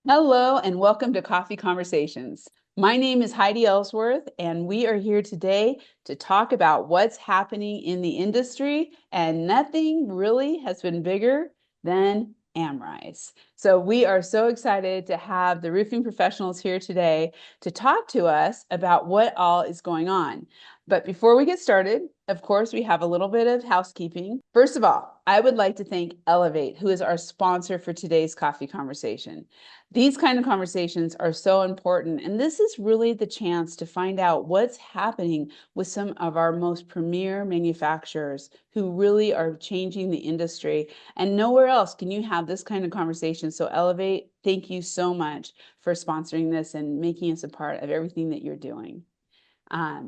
Hello and welcome to Coffee Conversations. My name is Heidi Ellsworth, and we are here today to talk about what's happening in the industry, and nothing really has been bigger than Amrize. So we are so excited to have the roofing professionals here today to talk to us about what all is going on. But before we get started, of course, we have a little bit of housekeeping. First of all, I would like to thank Elevate, who is our sponsor for today's coffee conversation. These kind of conversations are so important, and this is really the chance to find out what's happening with some of our most premier manufacturers who really are changing the industry. And nowhere else can you have this kind of conversation. So Elevate, thank you so much for sponsoring this and making us a part of everything that you're doing.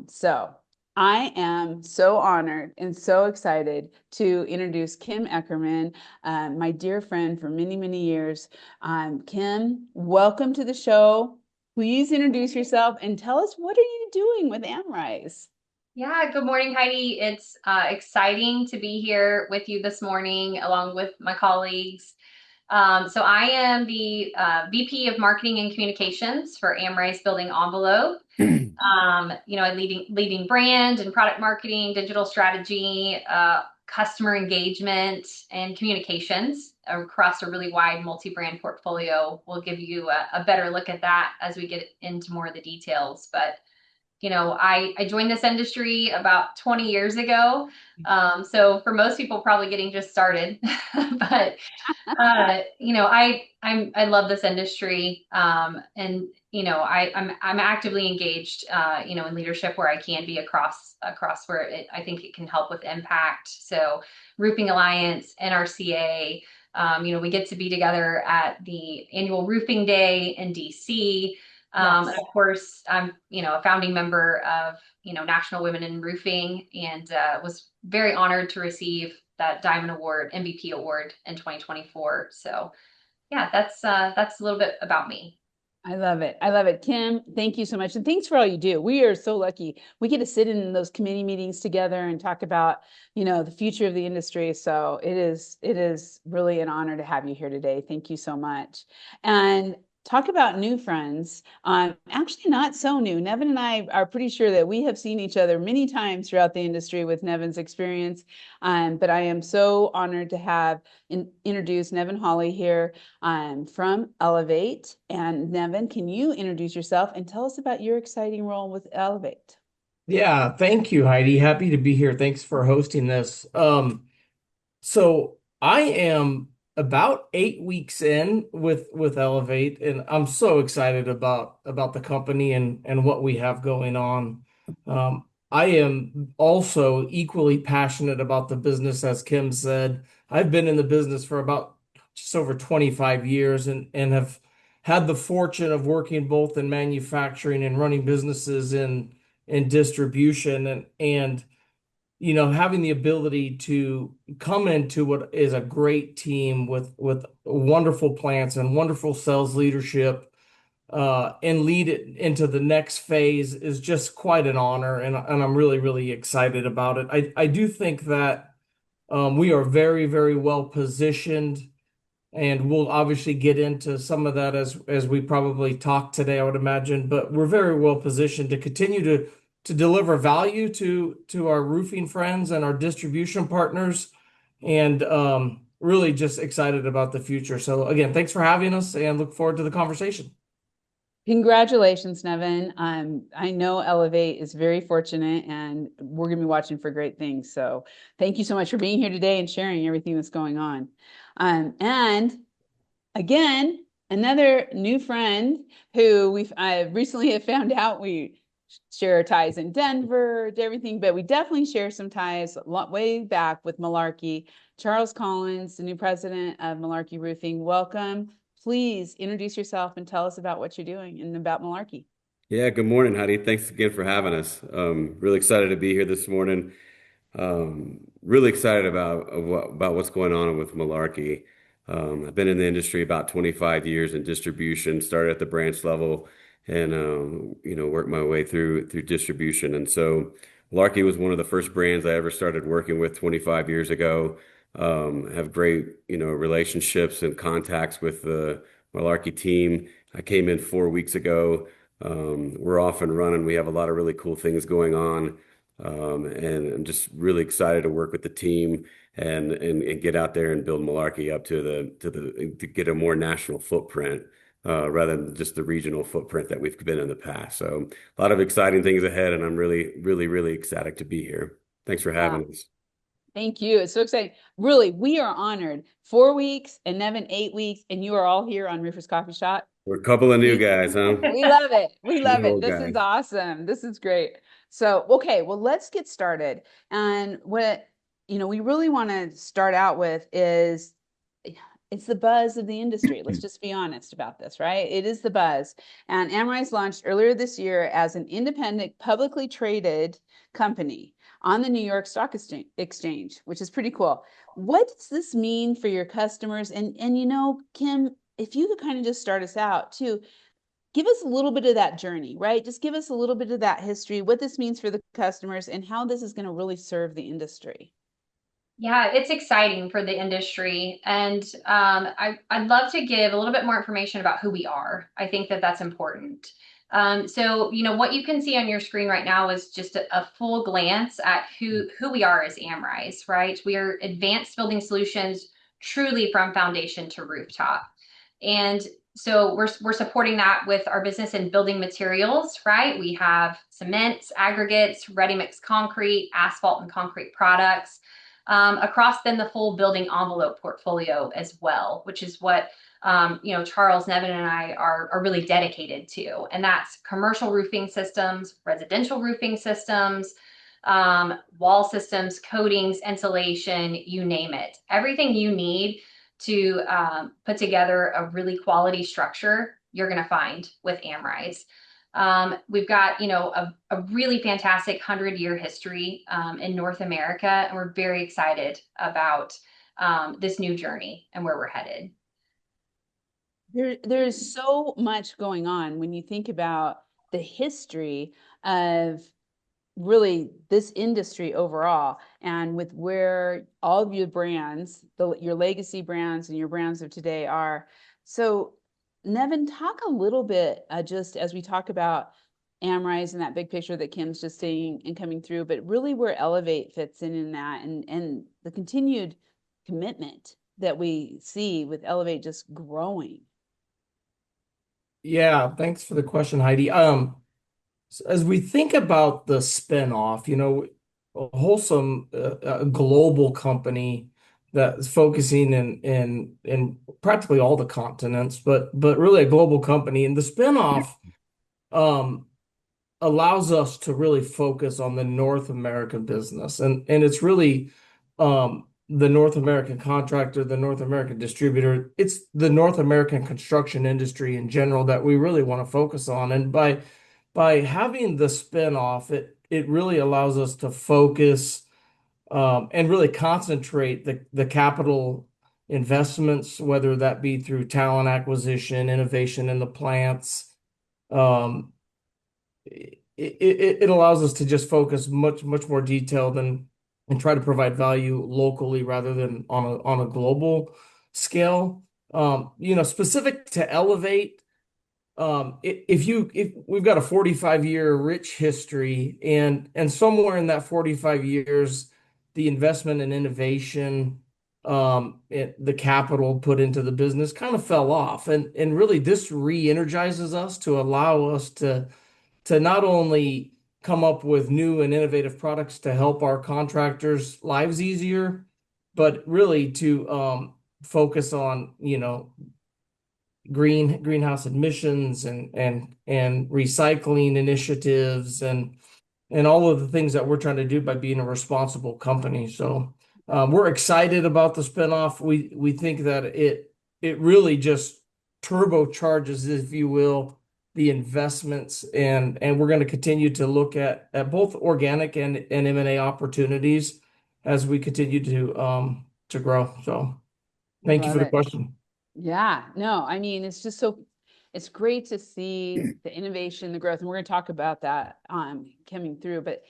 So I am so honored and so excited to introduce Kim Eckerman, my dear friend for many, many years. Kim, welcome to the show. Please introduce yourself and tell us, what are you doing with Amrise? Yeah, good morning, Heidi. It's exciting to be here with you this morning, along with my colleagues. So I am the VP of Marketing and Communications for Amrize Building Envelope. Leading brand and product marketing, digital strategy, customer engagement, and communications across a really wide multi-brand portfolio. We'll give you a better look at that as we get into more of the details. But I joined this industry about 20 years ago. So for most people, probably getting just started, but I love this industry, and I'm actively engaged, in leadership where I can be across where I think it can help with impact. So, Roofing Alliance, NRCA. We get to be together at the annual Roofing Day in DC. And Yes. of course, I'm, a founding member of, National Women in Roofing, and was very honored to receive that Diamond Award, MVP Award in 2024. So yeah, that's a little bit about me. I love it. I love it. Kim, thank you so much. And thanks for all you do. We are so lucky. We get to sit in those committee meetings together and talk about, the future of the industry. So it is really an honor to have you here today. Thank you so much. And talk about new friends. Actually not so new. Nevin and I are pretty sure that we have seen each other many times throughout the industry with Nevin's experience. But I am so honored to have introduced Nevin Hawley here from Elevate. And Nevin, can you introduce yourself and tell us about your exciting role with Elevate? Yeah, thank you, Heidi. Happy to be here. Thanks for hosting this. So I am about 8 weeks in with Elevate, and I'm so excited about the company and what we have going on. I am also equally passionate about the business, as Kim said. I've been in the business for about just over 25 years and have had the fortune of working both in manufacturing and running businesses in distribution and having the ability to come into what is a great team with wonderful plants and wonderful sales leadership, and lead it into the next phase is just quite an honor, and I'm really, really excited about it. I do think that we are very, very well positioned, and we'll obviously get into some of that as we probably talk today, I would imagine. But we're very well positioned to continue to deliver value to our roofing friends and our distribution partners, and really just excited about the future. So again, thanks for having us, and look forward to the conversation. Congratulations, Nevin. I know Elevate is very fortunate and we're going to be watching for great things. So thank you so much for being here today and sharing everything that's going on. And again, another new friend who we've I recently have found out we share ties in Denver, everything, but we definitely share some ties way back with Malarkey. Charles Collins, the new president of Malarkey Roofing. Welcome. Please introduce yourself and tell us about what you're doing and about Malarkey. Yeah, good morning, Heidi. Thanks again for having us. Really excited to be here this morning. Really excited about what's going on with Malarkey. I've been in the industry about 25 years in distribution, started at the branch level and worked my way through distribution. And so Malarkey was one of the first brands I ever started working with 25 years ago. Have great, relationships and contacts Malarkey team. I came in 4 weeks ago. We're off and running. We have a lot of really cool things going on. And I'm just really excited to work with the team and get out there and build Malarkey up to get a more national footprint rather than just the regional footprint that we've been in the past. So a lot of exciting things ahead, and I'm really, really, really ecstatic to be here. Thanks for Wow. having us. Thank you. It's so exciting. Really, we are honored. 4 weeks and Nevin 8 weeks, and you are all here on Roofer's Coffee Shop. We're a couple of new We guys, huh? we love it. We love New it. old This is guys. awesome. This is great. So, okay, well, let's get started. And what, we really want to start out with is it's the buzz of the industry. Let's just be honest about this, right? It is the buzz. And Amrize launched earlier this year as an independent, publicly traded company on the New York Stock Exchange, which is pretty cool. What does this mean for your customers? And Kim, if you could kind of just start us out too, give us a little bit of that journey, right? Just give us a little bit of that history, what this means for the customers, and how this is going to really serve the industry. Yeah, it's exciting for the industry. And I'd love to give a little bit more information about who we are. I think that that's important. So, what you can see on your screen right now is just a full glance at who we are as Amrize, right? We are advanced building solutions truly from foundation to rooftop. And so we're supporting that with our business in building materials, right? We have cements, aggregates, ready mix concrete, asphalt and concrete products across then the full building envelope portfolio as well, which is what Charles, Nevin, and I are really dedicated to. And that's commercial roofing systems, residential roofing systems, wall systems, coatings, insulation, you name it. Everything you need to put together a really quality structure, you're going to find with Amrize. We've got, a really fantastic 100-year history in North America, and we're very excited about this new journey and where we're headed. There's so much going on when you think about the history of really this industry overall, and with where all of your brands, your legacy brands and your brands of today are. So, Nevin, talk a little bit just as we talk about Amrize and that big picture that Kim's just saying and coming through, but really where Elevate fits in that, and the continued commitment that we see with Elevate just growing. Yeah, thanks for the question, Heidi. So as we think about the spin-off, Wholesome, a global company that is focusing in practically all the continents, but really a global company. And the spin-off allows us to really focus on the North American business. And it's really the North American contractor, the North American distributor. It's the North American construction industry in general that we really want to focus on. And by having the spin-off, it really allows us to focus and really concentrate the capital investments, whether that be through talent acquisition, innovation in the plants. It allows us to just focus much more detailed and try to provide value locally rather than on a global scale. Specific to Elevate, if we've got a 45-year rich history, and somewhere in that 45 years, the investment and innovation, the capital put into the business kind of fell off, and really this re-energizes us to allow us to not only come up with new and innovative products to help our contractors' lives easier, but really to focus on, greenhouse emissions and recycling initiatives and all of the things that we're trying to do by being a responsible company. So we're excited about the spinoff. We think that it really just turbocharges, if you will, the investments, and we're going to continue to look at both organic and M&A opportunities as we continue to grow. So thank you Love for the it. question. Yeah, no, I mean, it's great to see the innovation, the growth, and we're going to talk about that coming through. But,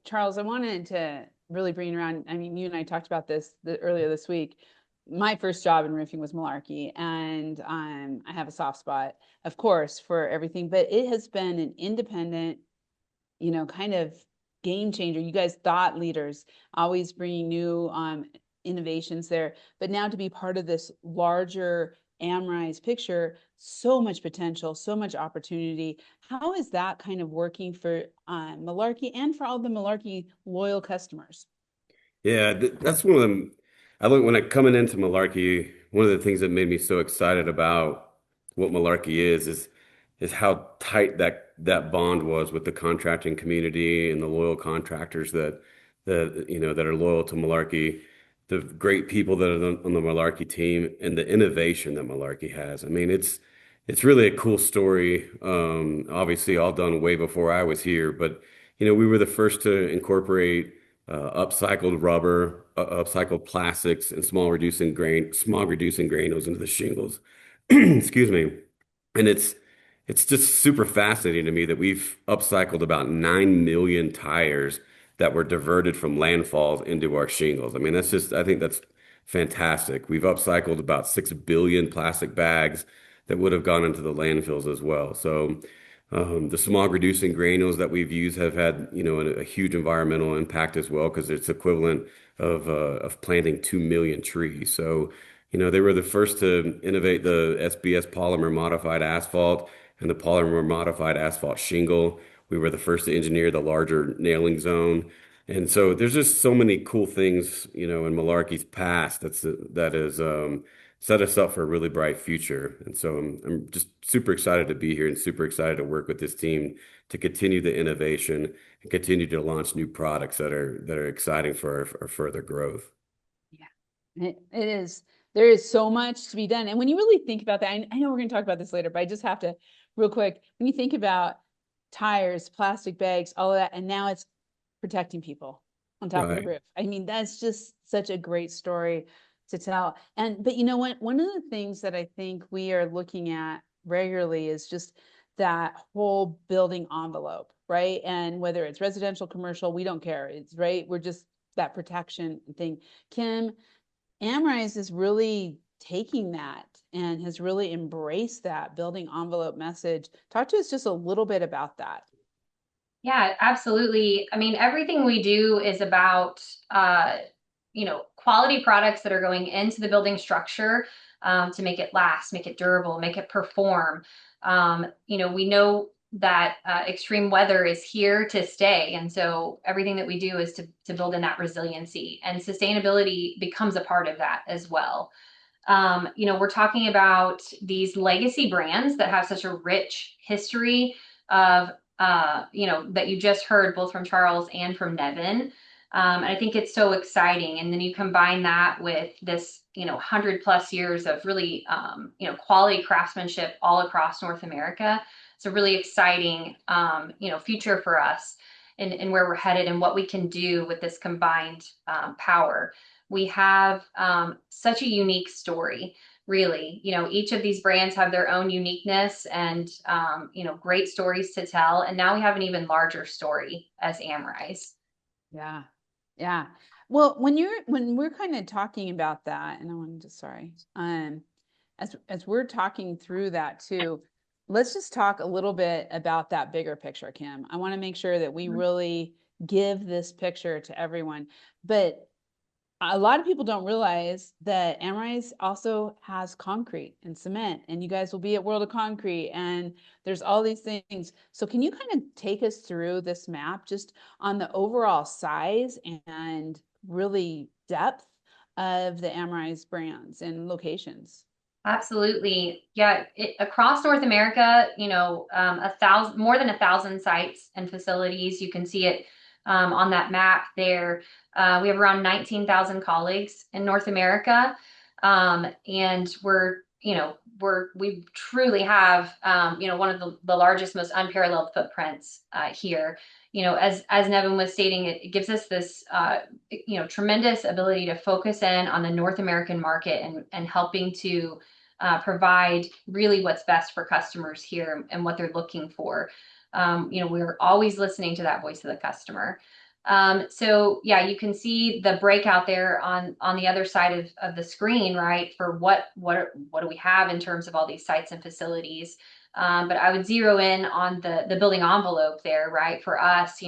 Charles, I wanted to really bring around, I mean, you and I talked about this earlier this week. my first job in roofing was Malarkey, and I have a soft spot, of course, for everything, but it has been an independent, kind of game changer. You guys thought leaders, always bringing new innovations there, but now to be part of this larger Amrize picture, so much potential, so much opportunity. How is that kind of working for Malarkey and for all the Malarkey loyal customers? Yeah, that's one of them. I look when I coming into Malarkey, one of the things that made me so excited about what Malarkey is how tight that bond was with the contracting community and the loyal contractors that are loyal to Malarkey, the great people that are on the Malarkey team, and the innovation that Malarkey has. I mean, it's really a cool story. Obviously, all done way before I was here, but we were the first to incorporate upcycled rubber, upcycled plastics, and smog reducing granules into the shingles. Excuse me. And it's just super fascinating to me that we've upcycled about 9 million tires that were diverted from landfalls into our shingles. I mean, I think that's fantastic. We've upcycled about 6 billion plastic bags that would have gone into the landfills as well. So the smog reducing granules that we've used have had, a huge environmental impact as well because it's equivalent of planting 2 million trees. So, they were the first to innovate the SBS polymer modified asphalt and the polymer modified asphalt shingle. We were the first to engineer the larger nailing zone. And so there's just so many cool things, in Malarkey's past that is set us up for a really bright future. And so I'm just super excited to be here and super excited to work with this team to continue the innovation and continue to launch new products that are exciting for our further growth. Yeah, it is. There is so much to be done. And when you really think about that, I know we're going to talk about this later, but I just have to real quick, when you think about tires, plastic bags, all of that, and now it's protecting people on top of the Right. roof. I mean, that's just such a great story to tell. But you know what? One of the things that I think we are looking at regularly is just that whole building envelope, right? And whether it's residential, commercial, we don't care. It's right. We're just that protection thing. Kim, Amrize is really taking that and has really embraced that building envelope message. Talk to us just a little bit about that. Yeah, absolutely. I mean, everything we do is about, quality products that are going into the building structure to make it last, make it durable, make it perform. We know that extreme weather is here to stay. And so everything that we do is to build in that resiliency, and sustainability becomes a part of that as well. We're talking about these legacy brands that have such a rich history of, that you just heard both from Charles and from Nevin. And I think it's so exciting. And then you combine that with this, 100+ years of really, quality craftsmanship all across North America. It's a really exciting, future for us and where we're headed and what we can do with this combined power. We have such a unique story, really. Each of these brands have their own uniqueness and, great stories to tell. And now we have an even larger story as Amrize. Yeah. Yeah. Well, when we're kind of talking about that, and I wanted to, sorry, as we're talking through that too, let's just talk a little bit about that bigger picture, Kim. I want to make sure that we really give this picture to everyone. But a lot of people don't realize that Amrize also has concrete and cement, and you guys will be at World of Concrete, and there's all these things. So can you kind of take us through this map just on the overall size and really depth of the Amrize brands and locations? Absolutely. Yeah. Across North America, more than 1,000 sites and facilities. You can see it on that map there. We have around 19,000 colleagues in North America. And we truly have, one of the largest, most unparalleled footprints here. As Nevin was stating, it gives us this, tremendous ability to focus in on the North American market and helping to provide really what's best for customers here and what they're looking for. We're always listening to that voice of the customer. So yeah, you can see the breakout there on the other side of the screen, right? For what do we have in terms of all these sites and facilities? But I would zero in on the building envelope there, right? For us,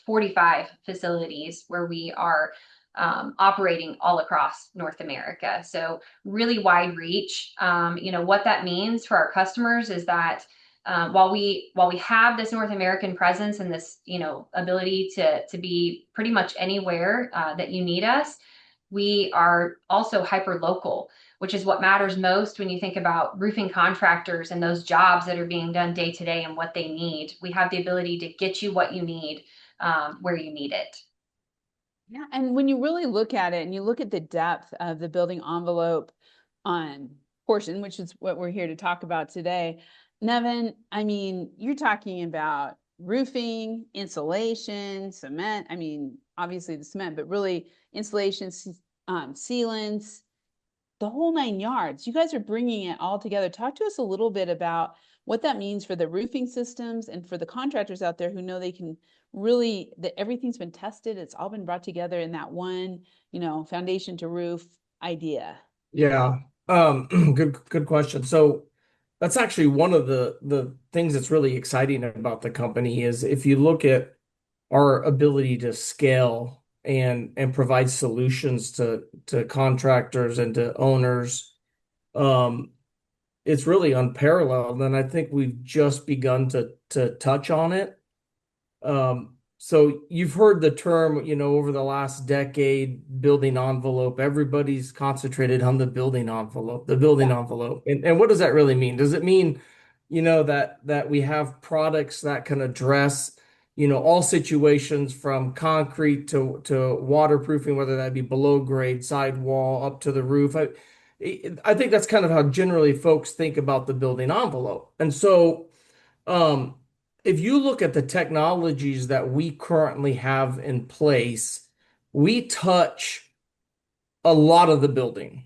45 facilities where we are operating all across North America. So really wide reach. What that means for our customers is that while we have this North American presence and this ability to be pretty much anywhere that you need us, we are also hyper local, which is what matters most when you think about roofing contractors and those jobs that are being done day to day and what they need. We have the ability to get you what you need where you need it. Yeah, and when you really look at it and you look at the depth of the building envelope on portion, which is what we're here to talk about today, Nevin, I mean, you're talking about roofing, insulation, cement. I mean, obviously the cement, but really insulation, sealants, the whole 9 yards. You guys are bringing it all together. Talk to us a little bit about what that means for the roofing systems and for the contractors out there who know they can really, that everything's been tested. It's all been brought together in that one, foundation to roof idea. Yeah. Good question. So that's actually one of the things that's really exciting about the company is if you look at our ability to scale and provide solutions to contractors and to owners, um, it's really unparalleled. And I think we've just begun to touch on it. So you've heard the term, over the last decade, building envelope. Everybody's concentrated on the building envelope, the building Yeah. envelope. And what does that really mean? Does it mean, that we have products that can address, all situations from concrete to waterproofing, whether that be below grade, sidewall, up to the roof? I think that's kind of how generally folks think about the building envelope. And so um, if you look at the technologies that we currently have in place, we touch a lot of the building.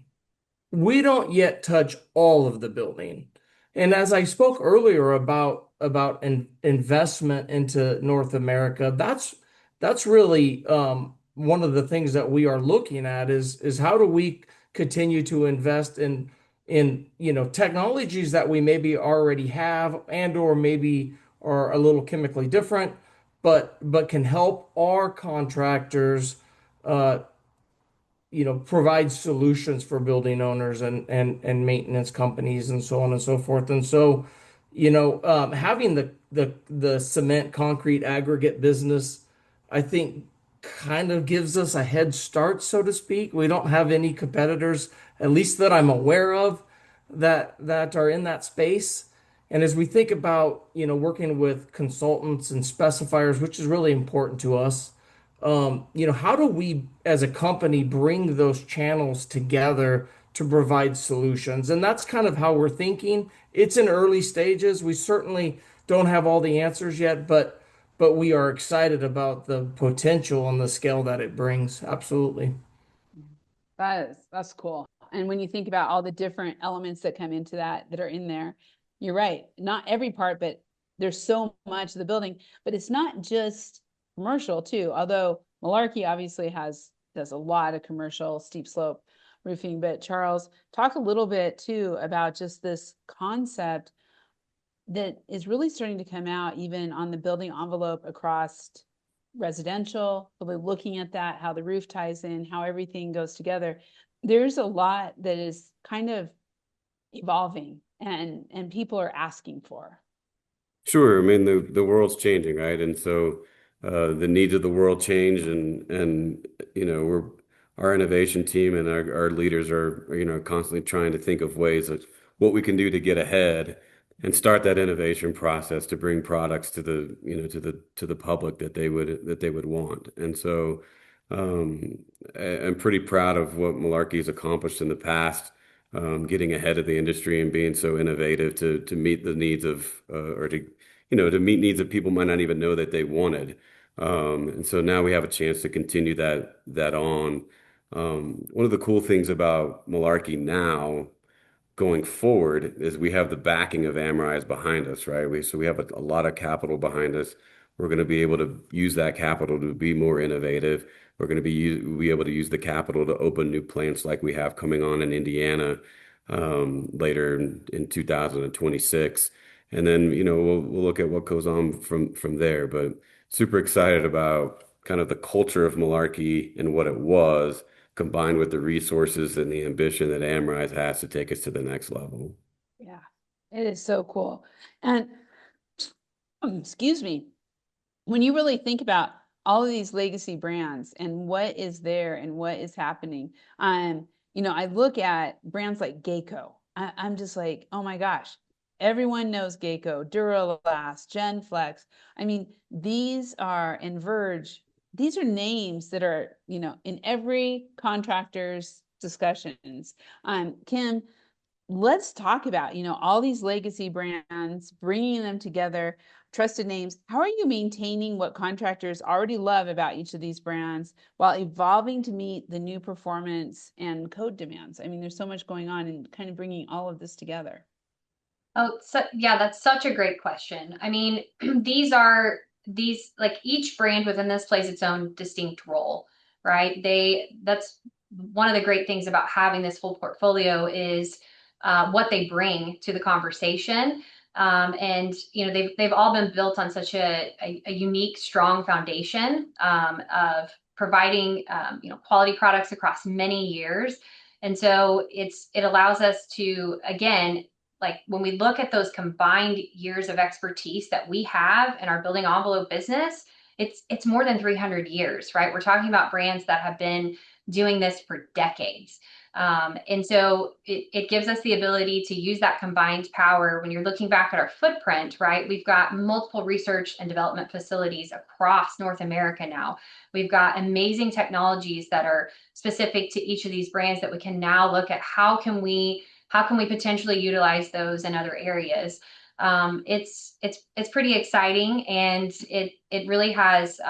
We don't yet touch all of the building. And as I spoke earlier about investment into North America, that's really one of the things that we are looking at is how do we continue to invest in technologies that we maybe already have and or maybe are a little chemically different, but can help our contractors uh, provide solutions for building owners and maintenance companies and so on and so forth. And so, having the cement concrete aggregate business, I think kind of gives us a head start, so to speak. We don't have any competitors, at least that I'm aware of, that are in that space. And as we think about, working with consultants and specifiers, which is really important to us, how do we as a company bring those channels together to provide solutions? And that's kind of how we're thinking. It's in early stages. We certainly don't have all the answers yet, but we are excited about the potential and the scale that it brings. Absolutely. That's cool. And when you think about all the different elements that come into that are in there, you're right. Not every part, but there's so much of the building. But it's not just commercial too. Although Malarkey obviously does a lot of commercial steep slope roofing. But Charles, talk a little bit too about just this concept that is really starting to come out even on the building envelope across residential, really looking at that, how the roof ties in, how everything goes together. There's a lot that is kind of evolving and people are asking for. Sure. I mean, the world's changing, right? And so the needs of the world change, and we're our innovation team and our leaders are constantly trying to think of ways of what we can do to get ahead and start that innovation process to bring products to the to the public that they would want. And so I'm pretty proud of what Malarkey's accomplished in the past, getting ahead of the industry and being so innovative to meet the needs of or to to meet needs that people might not even know that they wanted. And so now we have a chance to continue that on. One of the cool things about Malarkey now going forward is we have the backing of Amrize behind us, right? So we have a lot of capital behind us. We're going to be able to use that capital to be more innovative. We're going to be able to use the capital to open new plants like we have coming on in Indiana later in 2026. And then, we'll look at what goes on from there. But super excited about kind of the culture of Malarkey and what it was, combined with the resources and the ambition that Amrize has to take us to the next level. Yeah, it is so cool. And excuse me, when you really think about all of these legacy brands and what is there and what is happening, I look at brands like Geico. I'm just like, oh my gosh, everyone knows Geico, Duralast, Genflex. I mean, these are, and Verge, these are names that are, in every contractor's discussions. Kim, let's talk about, all these legacy brands, bringing them together, trusted names. How are you maintaining what contractors already love about each of these brands while evolving to meet the new performance and code demands? I mean, there's so much going on and kind of bringing all of this together. Oh, so yeah, that's such a great question. I mean, these like each brand within this plays its own distinct role, right? That's one of the great things about having this full portfolio is what they bring to the conversation. And they've all been built on such a unique, strong foundation of providing quality products across many years. And so it allows us to, again, like when we look at those combined years of expertise that we have in our building envelope business, it's more than 300 years, right? We're talking about brands that have been doing this for decades. And so it gives us the ability to use that combined power. When you're looking back at our footprint, right, we've got multiple research and development facilities across North America now. We've got amazing technologies that are specific to each of these brands that we can now look at how can we potentially utilize those in other areas. It's pretty exciting, and it really has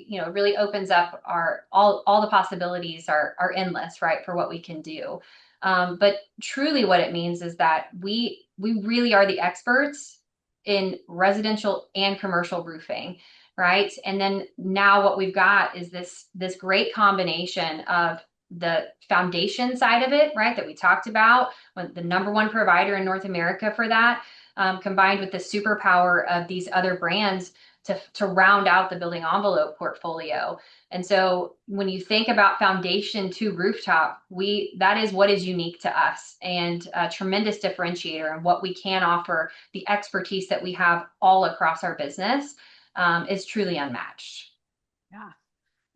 really opens up all the possibilities are endless, right, for what we can do. But truly what it means is that we really are the experts in residential and commercial roofing, right? And then now what we've got is this great combination of the foundation side of it, right, that we talked about, when the number one provider in North America for that, combined with the superpower of these other brands to round out the building envelope portfolio. And so when you think about foundation to rooftop, that is what is unique to us and a tremendous differentiator, and what we can offer, the expertise that we have all across our business is truly unmatched. Yeah.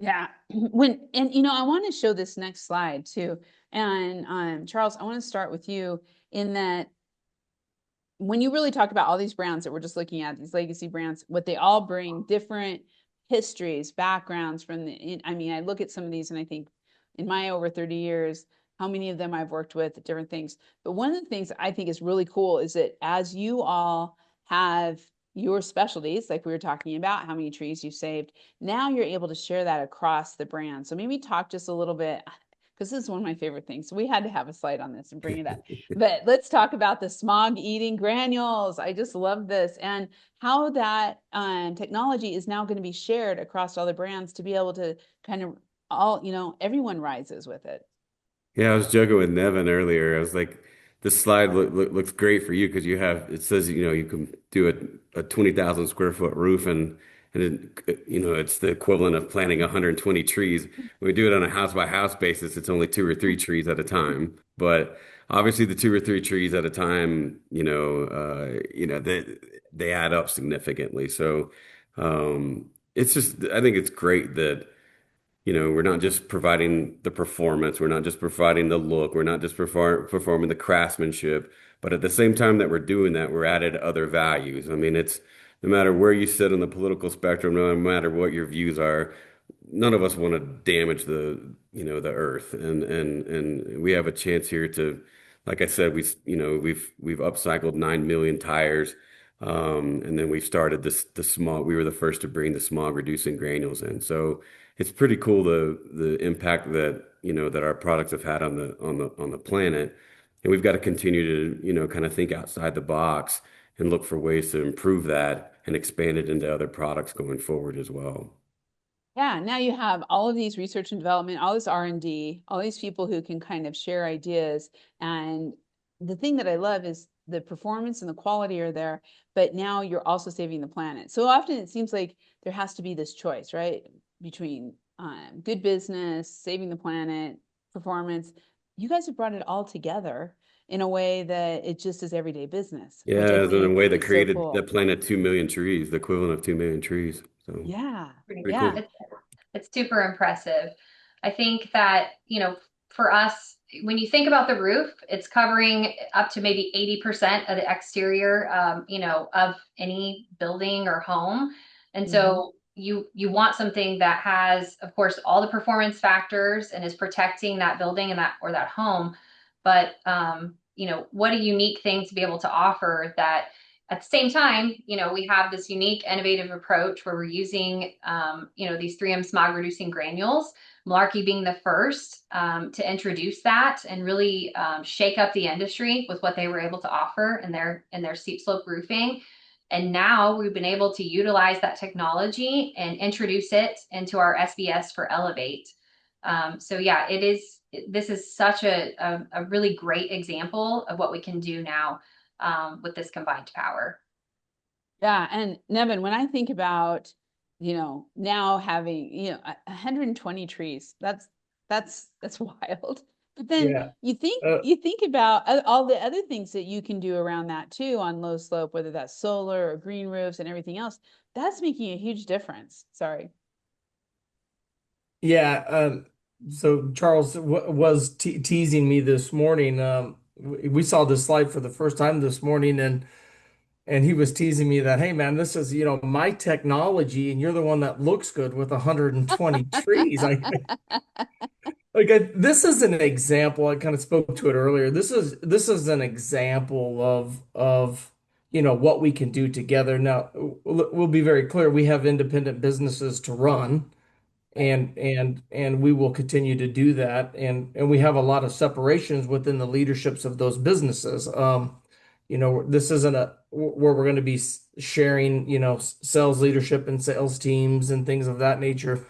Yeah. I want to show this next slide too. And Charles, I want to start with you in that when you really talk about all these brands that we're just looking at, these legacy brands, what they all bring, different histories, backgrounds I look at some of these and I think in my over 30 years, how many of them I've worked with, different things. But one of the things I think is really cool is that as you all have your specialties, like we were talking about, how many trees you saved, now you're able to share that across the brand. So maybe talk just a little bit, because this is one of my favorite things. So we had to have a slide on this and bring it up. But let's talk about the smog eating granules. I just love this, and how that technology is now going to be shared across all the brands to be able to kind of everyone rises with it. Yeah, I was joking with Nevin earlier. I was like, this slide looks great for you because it says, you can do a 20,000 square foot roof it's the equivalent of planting 120 trees. When we do it on a house by house basis, it's only two or three trees at a time. But obviously the two or three trees at a time, they add up significantly. So, I think it's great that we're not just providing the performance, we're not just providing the look, we're not just performing the craftsmanship, but at the same time that we're doing that, we're added other values. I mean, it's no matter where you sit on the political spectrum, no matter what your views are, none of us want to damage the earth, and we have a chance here to, like I said, we've upcycled 9 million tires. And then we started the smog. We were the first to bring the smog reducing granules in. So it's pretty cool the impact that our products have had on the planet. And we've got to continue to kind of think outside the box and look for ways to improve that and expand it into other products going forward as well. Yeah, now you have all of these research and development, all this R&D, all these people who can kind of share ideas. And the thing that I love is the performance and the quality are there, but now you're also saving the planet. So often it seems like there has to be this choice, right? Between good business, saving the planet, performance. You guys have brought it all together in a way that it just is everyday business, which I Yeah, in a think way that is so created that cool. planted 2 million trees, the equivalent of 2 million trees. So Yeah, pretty yeah. cool. It's super impressive. I think that, for us, when you think about the roof, it's covering up to maybe 80% of the exterior, of any building or home. And Hmm. so you want something that has, of course, all the performance factors and is protecting that building and that home. But what a unique thing to be able to offer that at the same time, we have this unique, innovative approach where we're using, these 3M smog reducing granules, Malarkey being the first to introduce that and really shake up the industry with what they were able to offer in their steep slope roofing. And now we've been able to utilize that technology and introduce it into our SBS for Elevate. So yeah, this is such a really great example of what we can do now with this combined power. Yeah, and Nevin, when I think about, now having, 120 trees, that's wild. But then Yeah. you think about all the other things that you can do around that too on low slope, whether that's solar or green roofs and everything else. That's making a huge difference. Sorry. Yeah, so Charles was te teasing me this morning. We saw this slide for the first time this morning, and he was teasing me that, hey man, this is, my technology, and you're the one that looks good with 120 trees. This is an example. I kind of spoke to it earlier. This is an example of what we can do together. Now, we'll be very clear. We have independent businesses to run Right. and we will continue to do that and we have a lot of separations within the leaderships of those businesses. This isn't a where we're going to be sharing, sales leadership and sales teams and things of that nature.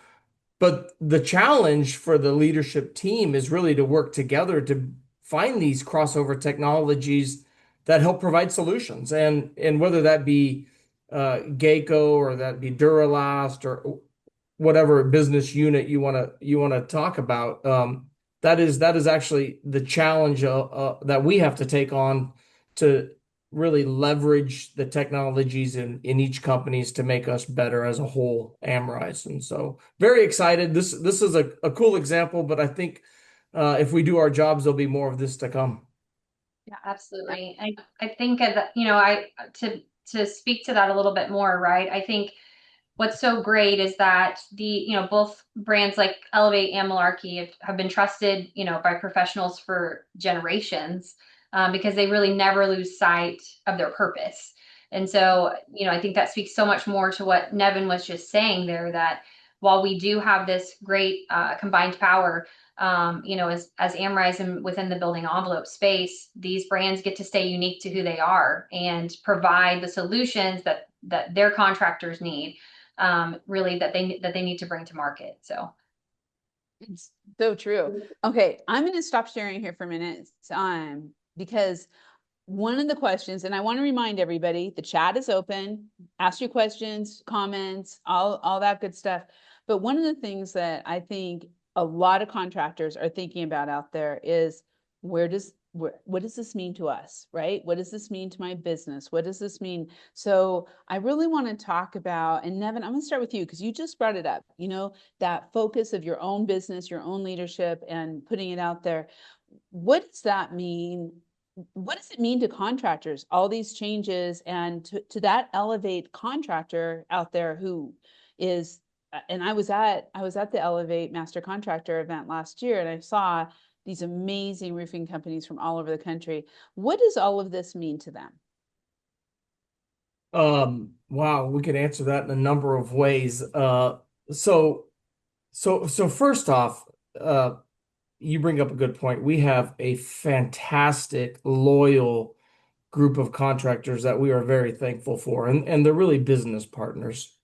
But the challenge for the leadership team is really to work together to find these crossover technologies that help provide solutions. And whether that be Geico or that be Duralast or whatever business unit you want to talk about, that is actually the challenge that we have to take on to really leverage the technologies in each companies to make us better as a whole, Amrize. And so very excited. This is a cool example, but I think if we do our jobs, there'll be more of this to come. Yeah, absolutely. I think that, to speak to that a little bit more, right? I think what's so great is that both brands like Elevate and Malarkey have been trusted, by professionals for generations, because they really never lose sight of their purpose. And so, I think that speaks so much more to what Nevin was just saying there, that while we do have this great combined power, as Amrize and within the building envelope space, these brands get to stay unique to who they are and provide the solutions that their contractors need, really that they need to bring to market. So It's so true. Okay, I'm going to stop sharing here for a minute, because one of the questions, and I want to remind everybody, the chat is open. Ask your questions, comments, all that good stuff. But one of the things that I think a lot of contractors are thinking about out there is what does this mean to us, right? What does this mean to my business? What does this mean? So I really want to talk about, and Nevin, I'm going to start with you because you just brought it up, that focus of your own business, your own leadership, and putting it out there. What does that mean? What does it mean to contractors, all these changes, and to that Elevate contractor out there who is, and I was at the Elevate Master Contractor event last year, and I saw these amazing roofing companies from all over the country. What does all of this mean to them? Wow, we could answer that in a number of ways. So so first off, you bring up a good point. We have a fantastic, loyal group of contractors that we are very thankful for, and they're really business partners.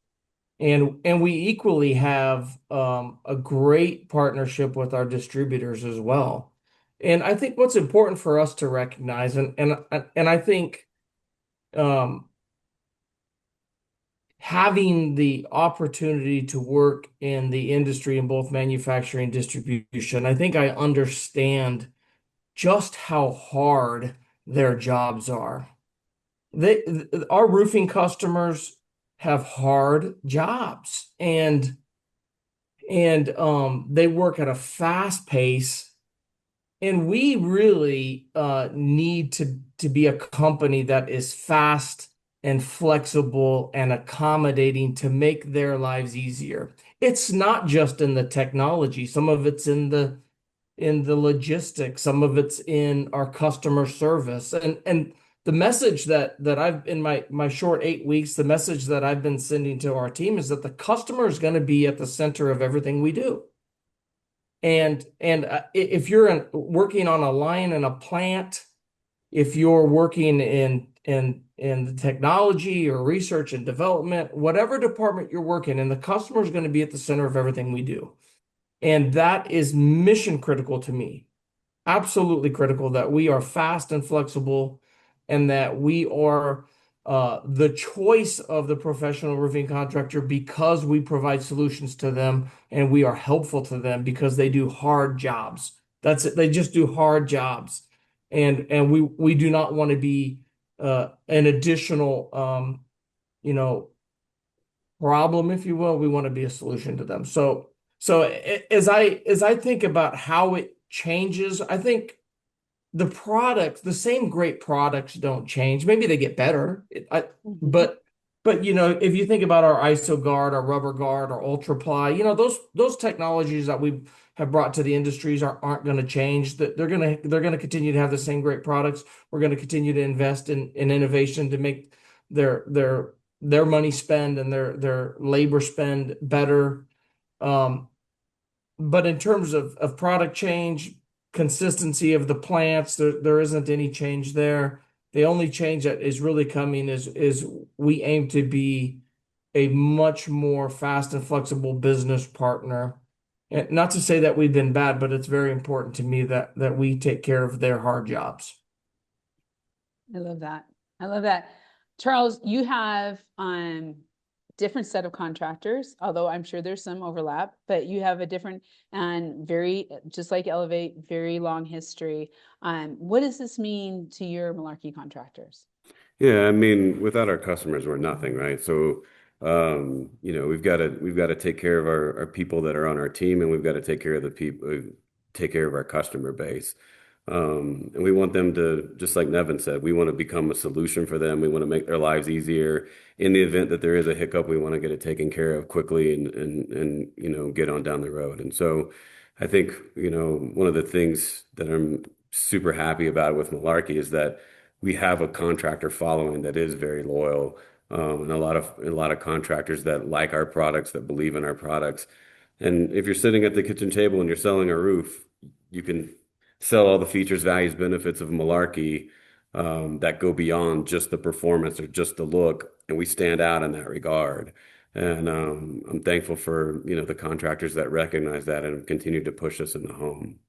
And we equally have a great partnership with our distributors as well. And I think what's important for us to recognize, and I think um, having the opportunity to work in the industry in both manufacturing and distribution, I think I understand just how hard their jobs are. Our roofing customers have hard jobs, and they work at a fast pace, and we really need to be a company that is fast and flexible and accommodating to make their lives easier. It's not just in the technology. Some of it's in the logistics, some of it's in our customer service. And the message that I've in my short 8 weeks, the message that I've been sending to our team is that the customer is going to be at the center of everything we do. And if you're working on a line in a plant, if you're working in the technology or research and development, whatever department you're working in, the customer is going to be at the center of everything we do. And that is mission critical to me. Absolutely critical that we are fast and flexible and that we are the choice of the professional roofing contractor because we provide solutions to them and we are helpful to them because they do hard jobs. That's it. They just do hard jobs. And we do not want to be an additional problem, if you will. We want to be a solution to them. So as I think about how it changes, I think the products, the same great products don't change. Maybe they get better. But if you think about our IsoGuard, our Rubber Guard, our UltraPly, those technologies that we have brought to the industries aren't going to change. That they're gonna continue to have the same great products. We're going to continue to invest in innovation to make their money spend and their labor spend better. But in terms of product change, consistency of the plants, there isn't any change there. The only change that is really coming is we aim to be a much more fast and flexible business partner. And not to say that we've been bad, but it's very important to me that we take care of their hard jobs. I love that. I love that. Charles, you have different set of contractors, although I'm sure there's some overlap, but you have a different and very, just like Elevate, very long history. What does this mean to your Malarkey contractors? Yeah, I mean, without our customers, we're nothing, right? So, we've got to take care of our people that are on our team, and we've got to take care of the people, take care of our customer base. And we want them to, just like Nevin said, we want to become a solution for them. We want to make their lives easier. In the event that there is a hiccup, we want to get it taken care of quickly and get on down the road. And so I think, one of the things that I'm super happy about with Malarkey is that we have a contractor following that is very loyal, and a lot of contractors that like our products, that believe in our products. And if you're sitting at the kitchen table and you're selling a roof, you can sell all the features, values, benefits of Malarkey that go beyond just the performance or just the look, and we stand out in that regard. And I'm thankful for the contractors that recognize that and continue to push us in the home.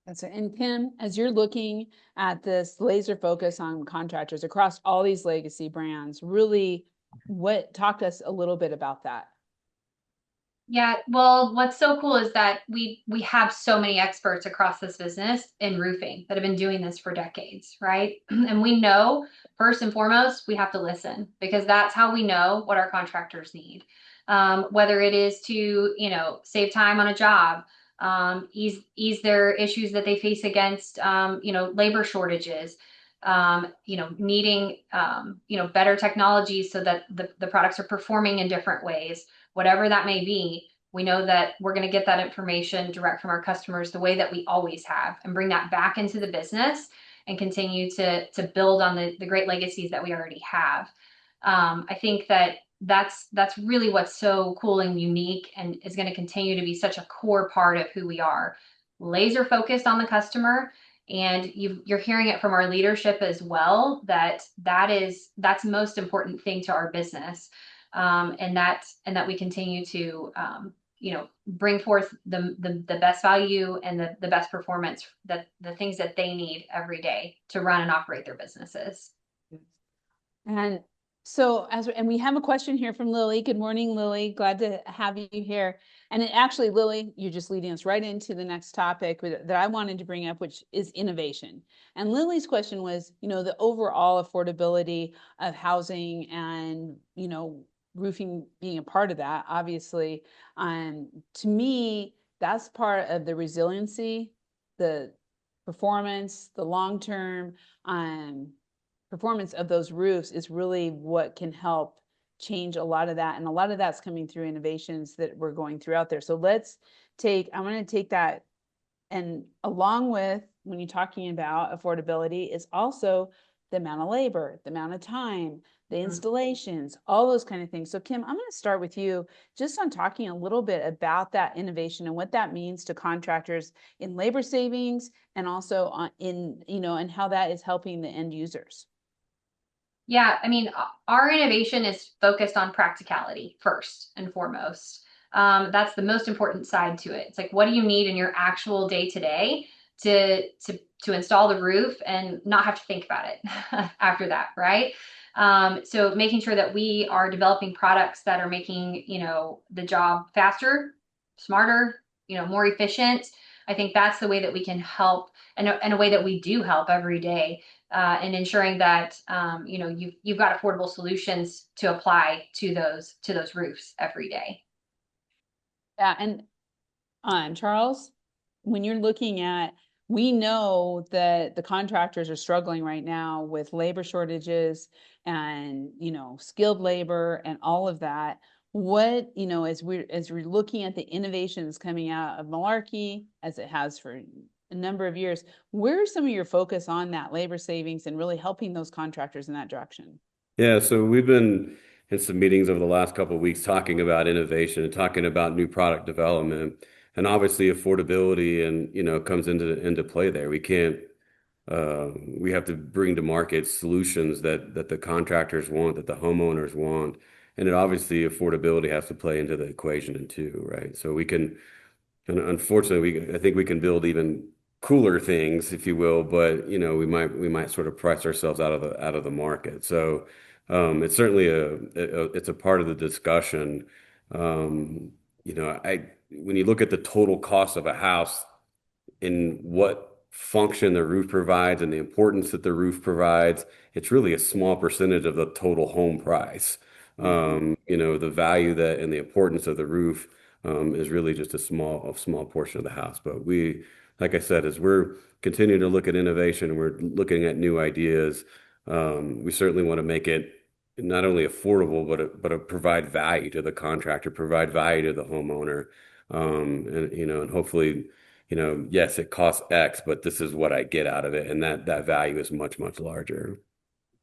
That's it. And Kim, as you're looking at this laser focus on contractors across all these legacy brands, really, talk to us a little bit about that. Yeah, well, what's so cool is that we have so many experts across this business in roofing that have been doing this for decades, right? And we know first and foremost we have to listen, because that's how we know what our contractors need. Whether it is to save time on a job, ease their issues that they face against labor shortages, needing better technology so that the products are performing in different ways. Whatever that may be, we know that we're going to get that information direct from our customers the way that we always have, and bring that back into the business and continue to build on the great legacies that we already have. I think that's really what's so cool and unique, and is going to continue to be such a core part of who we are. Laser focused on the customer And you're hearing it from our leadership as well, that's the most important thing to our business. And that we continue to bring forth the best value and the best performance, that the things that they need every day to run and operate their businesses. And so and we have a question here from Lily. Good morning, Lily. Glad to have you here. And actually, Lily, you're just leading us right into the next topic that I wanted to bring up, which is innovation. And Lily's question was, the overall affordability of housing and, roofing being a part of that, obviously. To me, that's part of the resiliency, the performance, the long-term performance of those roofs is really what can help change a lot of that. And a lot of that's coming through innovations that we're going through out there. So I'm going to take that. And along with, when you're talking about affordability, is also the amount of labor, the amount of time, the installations, all those kind of things. So Kim, I'm going to start with you just on talking a little bit about that innovation and what that means to contractors in labor savings, and also and how that is helping the end users. Yeah, I mean, our innovation is focused on practicality first and foremost. That's the most important side to it. It's like, what do you need in your actual day to day to install the roof and not have to think about it after that, right? So making sure that we are developing products that are making, the job faster, smarter, more efficient. I think that's the way that we can help, and a way that we do help every day, and ensuring that you've got affordable solutions to apply to those roofs every day. Yeah, and Charles, when you're looking at, we know that the contractors are struggling right now with labor shortages and skilled labor and all of that. What, as we're looking at the innovations coming out of Malarkey, as it has for a number of years, where's some of your focus on that labor savings and really helping those contractors in that direction? Yeah, so we've been in some meetings over the last couple of weeks talking about innovation and talking about new product development, and obviously affordability and comes into play there. We have to bring to market solutions that the contractors want, that the homeowners want, and it obviously affordability has to play into the equation too, right? So we can, and unfortunately, I think we can build even cooler things, if you will, but we might sort of price ourselves out of the market. So it's certainly it's a part of the discussion. I when you look at the total cost of a house in what function the roof provides and the importance that the roof provides, it's really a small percentage of the total home price. The value that and the importance of the roof is really just a small portion of the house. But like I said, as we're continuing to look at innovation and we're looking at new ideas, we certainly want to make it not only affordable, but provide value to the contractor, provide value to the homeowner, and hopefully, yes, it costs X, but this is what I get out of it, and that value is much, much larger.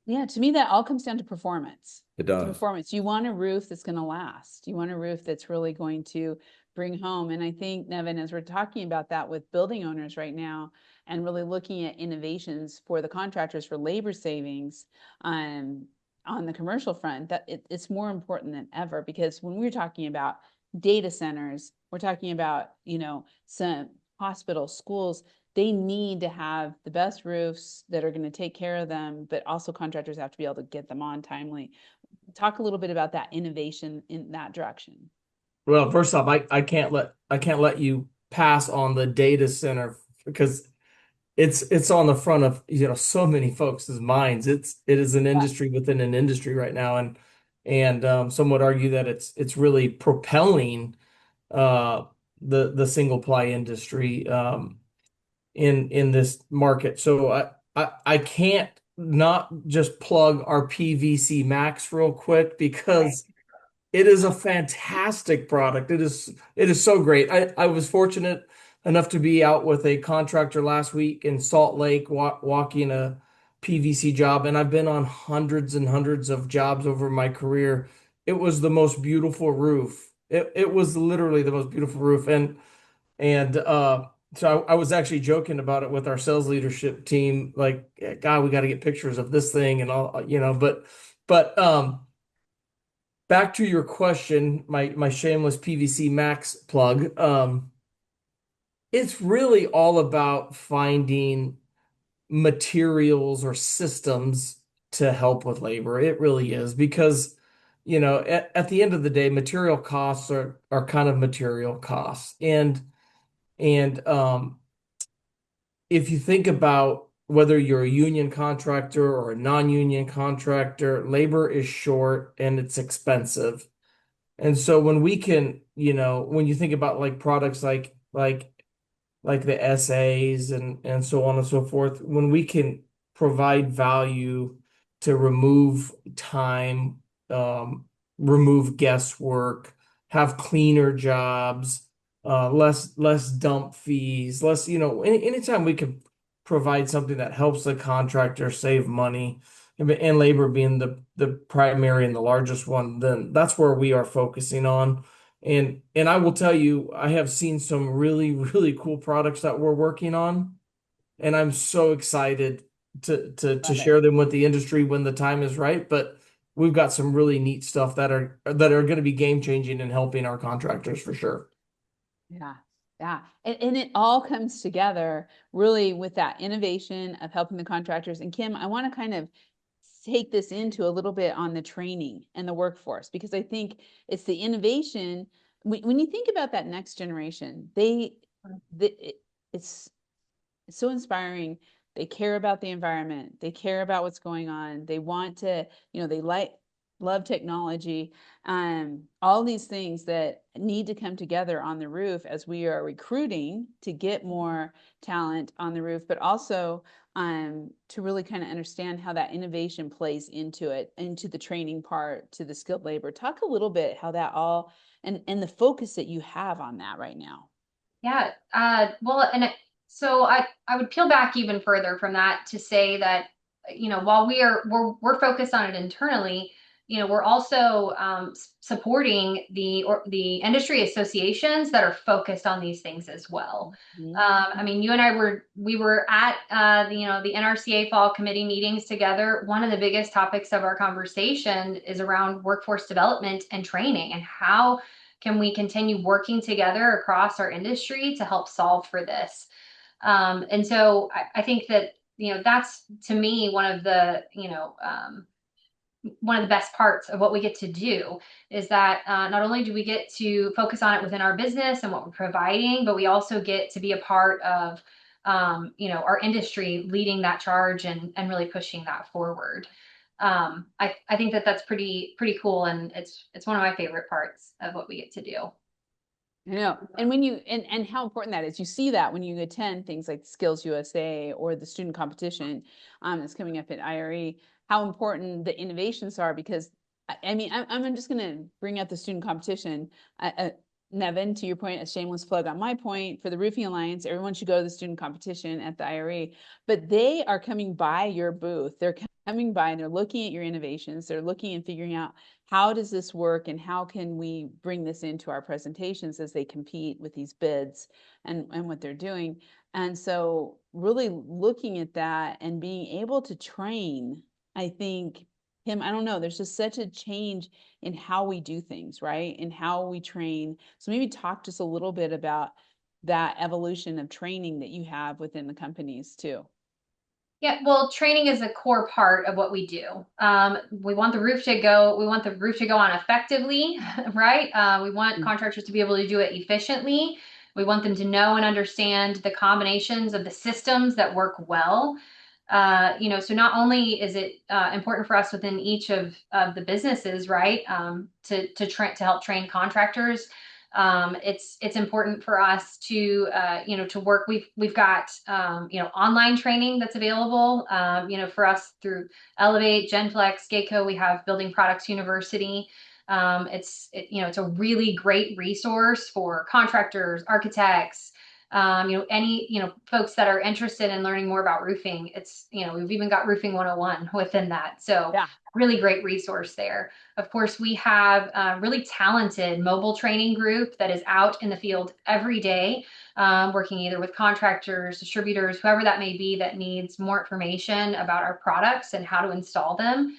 Yeah, to me, that all comes down to performance. It To does. performance. You want a roof that's going to last. You want a roof that's really going to bring home. And I think, Nevin, as we're talking about that with building owners right now, and really looking at innovations for the contractors for labor savings, on the commercial front, that it's more important than ever, because when we're talking about data centers, we're talking about, some hospitals, schools, they need to have the best roofs that are going to take care of them, but also contractors have to be able to get them on timely. Talk a little bit about that innovation in that direction. Well, first off, I can't let you pass on the data center because it's on the front of so many folks' minds. It is an Yeah. industry within an industry right now, and some would argue that it's really propelling uh, the single ply industry in this market. So I can't not just plug our PVC Max real quick Right. because it is a fantastic product. It is so great. I was fortunate enough to be out with a contractor last week in Salt Lake walking a PVC job, and I've been on hundreds and hundreds of jobs over my career. It was the most beautiful roof. It was literally the most beautiful roof, and So I was actually joking about it with our sales leadership team, like, God, we got to get pictures of this thing and all, but back to your question, my shameless PVC Max plug. It's really all about finding materials or systems to help with labor. It really is because, at the end of the day, material costs are kind of material costs. And if you think about whether you're a union contractor or a non-union contractor, labor is short and it's expensive. And so when we can, when you think about like products like the essays and so on and so forth, when we can provide value to remove time, um, remove guesswork, have cleaner jobs, less dump fees, less, anytime we can provide something that helps the contractor save money, and labor being the primary and the largest one, then that's where we are focusing on. And I will tell you, I have seen some really, really cool products that we're working on, and I'm so excited to Love it. share them with the industry when the time is right. But we've got some really neat stuff that are going to be game changing and helping our contractors for sure. Yeah. Yeah. And it all comes together really with that innovation of helping the contractors. And Kim, I want to kind of take this into a little bit on the training and the workforce, because I think it's the innovation. When you think about that next generation, it's so inspiring. They care about the environment. They care about what's going on. They want to, they love technology. All these things that need to come together on the roof as we are recruiting to get more talent on the roof, but also to really kind of understand how that innovation plays into it, into the training part, to the skilled labor. Talk a little bit how that all and the focus that you have on that right now. Yeah. Well, so I would peel back even further from that to say that, while we're focused on it internally, we're also supporting the industry associations that are focused on these things as well. Mhm. I mean, you and we were at the NRCA fall committee meetings together. One of the biggest topics of our conversation is around workforce development and training, and how can we continue working together across our industry to help solve for this? And so I think that, that's to me one of the best parts of what we get to do is that not only do we get to focus on it within our business and what we're providing, but we also get to be a part of, our industry leading that charge and really pushing that forward. I think that that's pretty cool, and it's one of my favorite parts of what we get to do. I know. And when you and how important that is. You see that when you attend things like Skills USA or the student competition that's coming up at IRE, how important the innovations are, because I mean, I'm just going to bring up the student competition. Nevin, to your point, a shameless plug on my point for the Roofing Alliance, everyone should go to the student competition at the IRE, but they are coming by your booth. They're coming by and they're looking at your innovations. They're looking and figuring out how does this work and how can we bring this into our presentations as they compete with these bids and what they're doing. And so really looking at that and being able to train, I think, Kim, I don't know, there's just such a change in how we do things, right? And how we train. So maybe talk just a little bit about that evolution of training that you have within the companies too. Yeah, well, training is a core part of what we do. We want the roof to go on effectively, right? We want contractors to be able to do it efficiently. We want them to know and understand the combinations of the systems that work well. So not only is it important for us within each of the businesses, right, to help train contractors. It's important for us to work. We've got online training that's available for us through Elevate, Genflex, Gaco. We have Building Products University. It's a really great resource for contractors, architects, Any, folks that are interested in learning more about roofing, it's, we've even got roofing 101 within that. So Yeah. really great resource there. Of course, we have a really talented mobile training group that is out in the field every day, working either with contractors, distributors, whoever that may be that needs more information about our products and how to install them.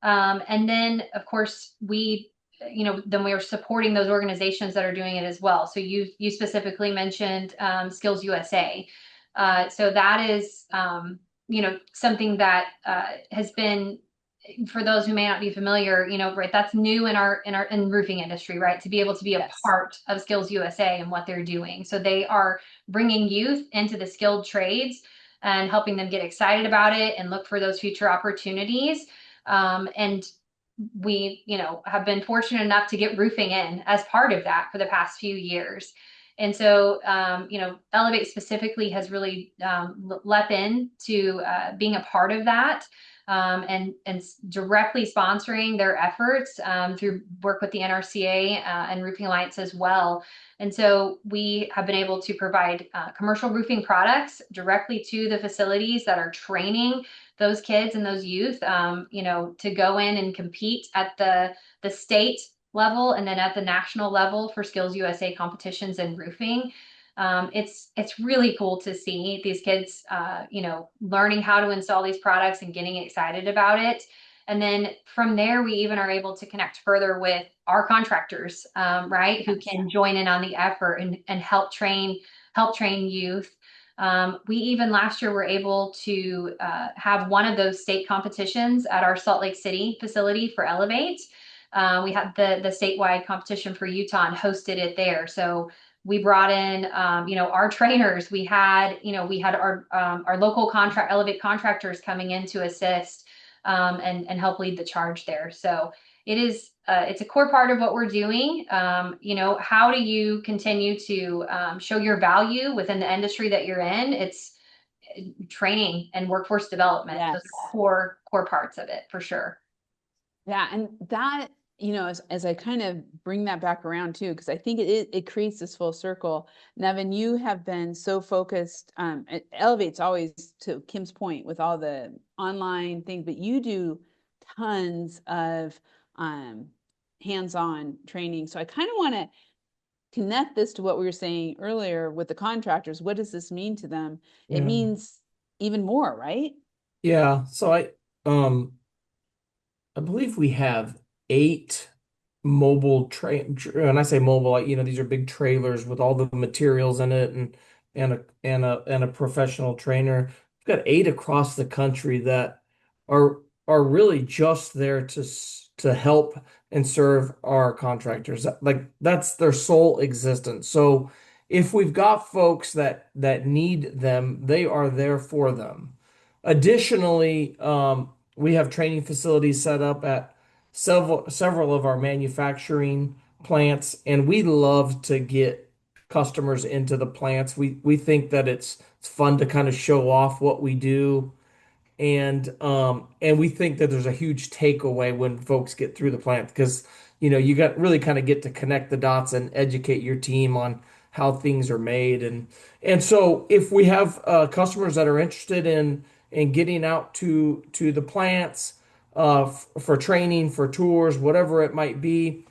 And then, of course, then we are supporting those organizations that are doing it as well. So you specifically mentioned Skills USA. So that is, something that has been, for those who may not be familiar, right, that's new in in roofing industry, right? To be able to be a Yes. part of Skills USA and what they're doing. So they are bringing youth into the skilled trades and helping them get excited about it and look for those future opportunities. And we, have been fortunate enough to get roofing in as part of that for the past few years. And so, Elevate specifically has really leapt into being a part of that, and directly sponsoring their efforts through work with the NRCA and Roofing Alliance as well. And so we have been able to provide commercial roofing products directly to the facilities that are training those kids and those youth, to go in and compete at the state level and then at the national level for Skills USA competitions in roofing. It's really cool to see these kids, learning how to install these products and getting excited about it. And then from there, we even are able to connect further with our contractors, right, who can join in on the effort and help train youth. We even last year were able to have one of those state competitions at our Salt Lake City facility for Elevate. We had the statewide competition for Utah and hosted it there. So we brought in, our trainers. We had our local Elevate contractors coming in to assist and help lead the charge there. So it's a core part of what we're doing. How do you continue to show your value within the industry that you're in? It's training and workforce development. Yes. Those are core parts of it for sure. Yeah, and that, as I kind of bring that back around too, because I think it creates this full circle. Nevin, you have been so focused. It elevates always, to Kim's point, with all the online things, but you do tons of hands-on training. So I kind of want to connect this to what we were saying earlier with the contractors. What does this mean to them? It Yeah. means even more, right? Yeah. So I believe we have 8 mobile and I say mobile, these are big trailers with all the materials in it and a professional trainer. We've got 8 across the country that are are really just there to help and serve our contractors. Like that's their sole existence. So if we've got folks that need them, they are there for them. Additionally, we have training facilities set up at several of our manufacturing plants, and we love to get customers into the plants. We think that it's fun to kind of show off what we do, and we think that there's a huge takeaway when folks get through the plant because you got really kind of get to connect the dots and educate your team on how things are made, and so if we have customers that are interested in getting out to the plants for training, for tours, whatever it might be,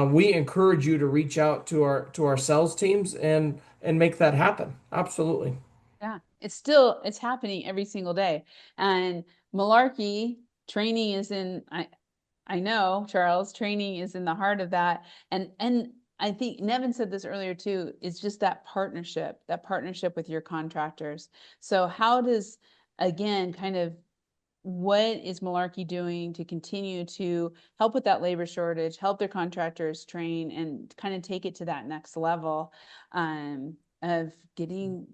we encourage you to reach out to our sales teams and make that happen. Absolutely. Yeah, it's happening every single day. And Malarkey training is I know, Charles, training is in the heart of that. And I think Nevin said this earlier too, it's just that partnership with your contractors. So how does, again, kind of what is Malarkey doing to continue to help with that labor shortage, help their contractors train and kind of take it to that next level of getting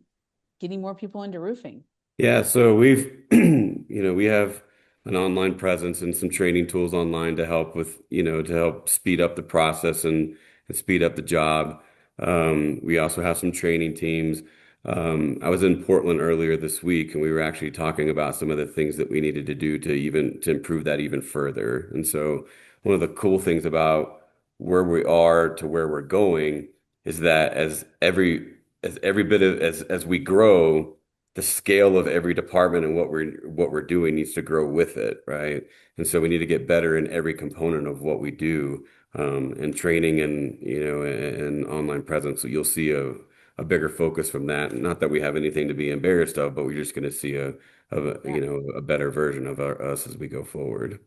more people into roofing? Yeah, so we have an online presence and some training tools online to help to help speed up the process and speed up the job. We also have some training teams. I was in Portland earlier this week, and we were actually talking about some of the things that we needed to do to improve that even further. And so, one of the cool things about where we are to where we're going is that as as every bit of as we grow, the scale of every department and what we're doing needs to grow with it, right? And so we need to get better in every component of what we do, and training and and online presence. So you'll see a bigger focus from that. Not that we have anything to be embarrassed of, but we're just going to see Yeah. a better version of us as we go forward.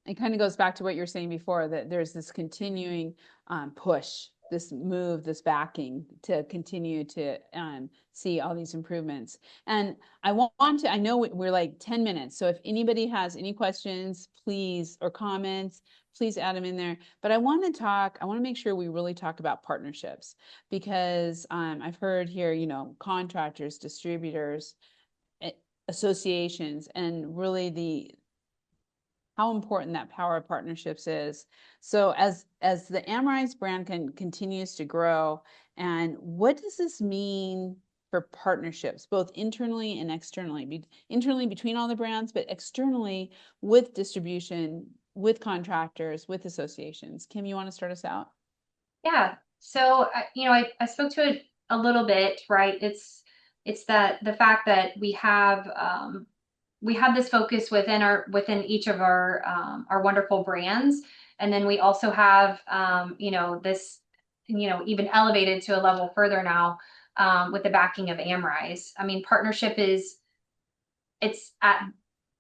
It kind of goes back to what you're saying before, that there's this continuing push, this move, this backing to continue to see all these improvements. And I know we're like 10 minutes. So if anybody has any questions, please, or comments, please add them in there. But I want to make sure we really talk about partnerships, because I've heard here, contractors, distributors, eh, associations, and really how important that power of partnerships is. So as the Amrize brand continues to grow, and what does this mean for partnerships, both internally and externally? Internally between all the brands, but externally with distribution, with contractors, with associations. Kim, you want to start us out? Yeah. So, I spoke to it a little bit, right? It's that the fact that we have this focus within each of our wonderful brands, and then we also have this even elevated to a level further now, with the backing of Amrize. I mean, partnership is it's at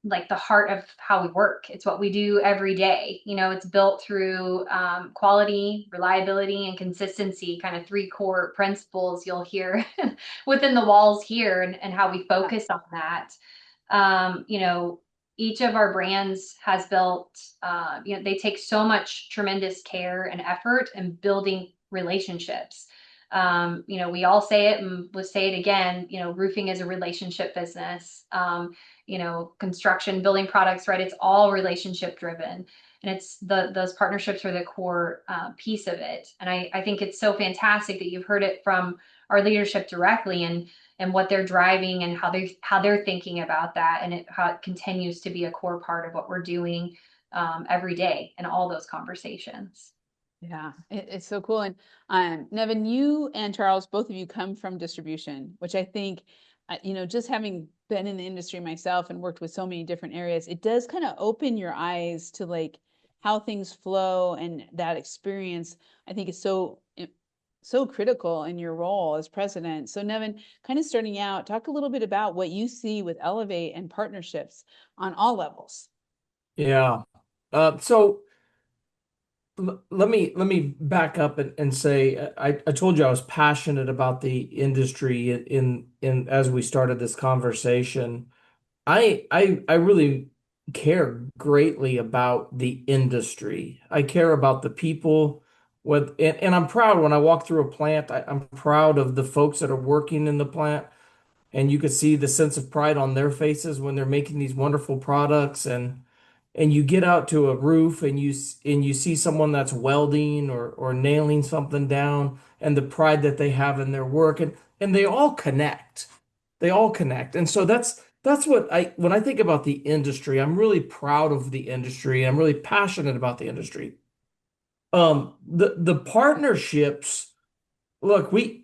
like the heart of how we work. It's what we do every day. It's built through quality, reliability, and consistency, kind of three core principles you'll hear within the walls here, and how we focus on that. Each of our brands has built, they take so much tremendous care and effort in building relationships. We all say it and we'll say it again, roofing is a relationship business. Construction, building products, right? It's all relationship driven. And it's those partnerships are the core piece of it. And I think it's so fantastic that you've heard it from our leadership directly, and what they're driving, and how they're thinking about that, and how it continues to be a core part of what we're doing every day in all those conversations. Yeah, it's so cool. And Nevin, you and Charles, both of you come from distribution, which I think, just having been in the industry myself and worked with so many different areas, it does kind of open your eyes to like how things flow, and that experience, I think, is so critical in your role as president. So Nevin, kind of starting out, talk a little bit about what you see with Elevate and partnerships on all levels. Yeah. So let me back up and say I told you I was passionate about the industry in as we started this conversation. I really care greatly about the industry. I care about the people and I'm proud when I walk through a plant. I'm proud of the folks that are working in the plant, and you could see the sense of pride on their faces when they're making these wonderful products. And you get out to a roof and you see someone that's welding or nailing something down, and the pride that they have in their work, and they all connect. And so that's what when I think about the industry, I'm really proud of the industry. I'm really passionate about the industry. The partnerships, look, we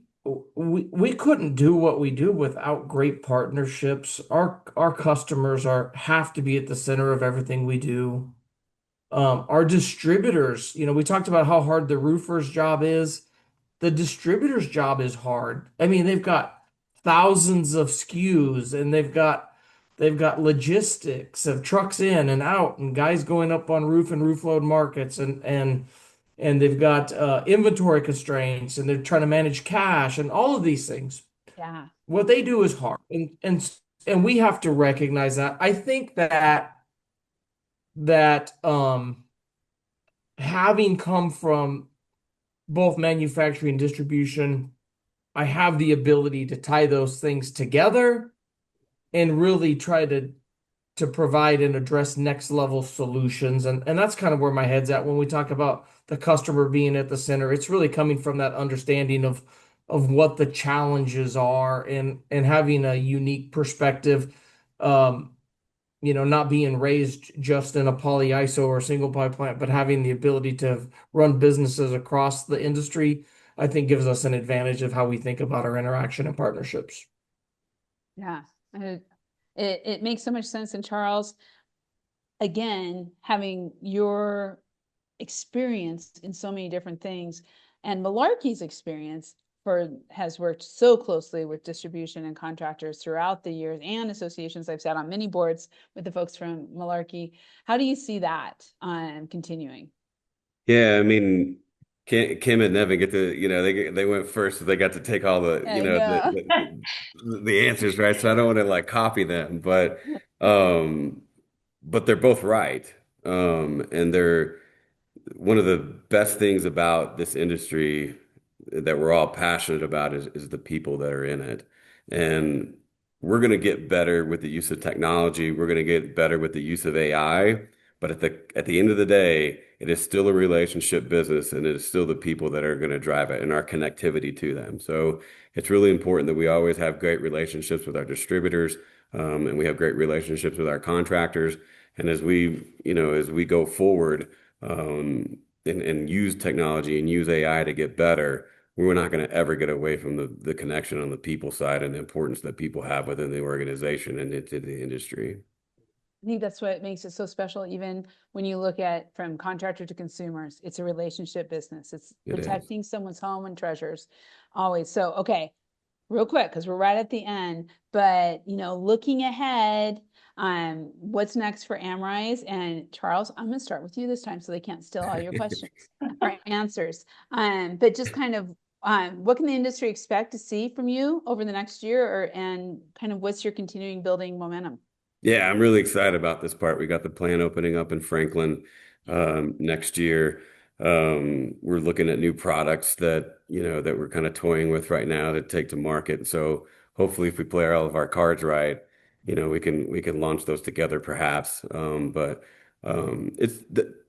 couldn't do what we do without great partnerships. Our customers have to be at the center of everything we do. Our distributors, we talked about how hard the roofer's job is. The distributor's job is hard. I mean, they've got thousands of SKUs, and they've got logistics of trucks in and out, and guys going up on roof and roof load markets, and they've got inventory constraints, and they're trying to manage cash and all of these things. Yeah. What they do is hard, and we have to recognize that. I think that having come from both manufacturing and distribution, I have the ability to tie those things together and really try to provide and address next level solutions. And that's kind of where my head's at when we talk about the customer being at the center. It's really coming from that understanding of what the challenges are, and having a unique perspective. Not being raised just in a polyiso or single ply plant, but having the ability to run businesses across the industry. I think gives us an advantage of how we think about our interaction and partnerships. Yeah, it makes so much sense. And Charles, again, having your experience in so many different things, and Malarkey's experience has worked so closely with distribution and contractors throughout the years, and associations. I've sat on many boards with the folks from Malarkey. How do you see that continuing? Yeah, I mean, Kim and Nevin get to, they went first, so they got to take all the, I know. the answers, right? So I don't want to like copy them, um, but they're both right. And they're one of the best things about this industry that we're all passionate about is the people that are in it. And we're going to get better with the use of technology. We're going to get better with the use of AI. But at the end of the day, it is still a relationship business, and it is still the people that are going to drive it and our connectivity to them. So it's really important that we always have great relationships with our distributors, and we have great relationships with our contractors. And as we go forward, and use technology and use AI to get better, we're not going to ever get away from the connection on the people side and the importance that people have within the organization and into the industry. I think that's what makes it so special. Even when you look at from contractor to consumers, it's a relationship business. It's It is. protecting someone's home and treasures always. So, okay, real quick, because we're right at the end, but looking ahead, what's next for Amrize? And Charles, I'm going to start with you this time so they can't steal all your questions or answers. But just kind of what can the industry expect to see from you over the next year, and kind of what's your continuing building momentum? Yeah, I'm really excited about this part. We got the plant opening up in Franklin next year. We're looking at new products that we're kind of toying with right now to take to market. So hopefully, if we play all of our cards right, we can launch those together perhaps. But it's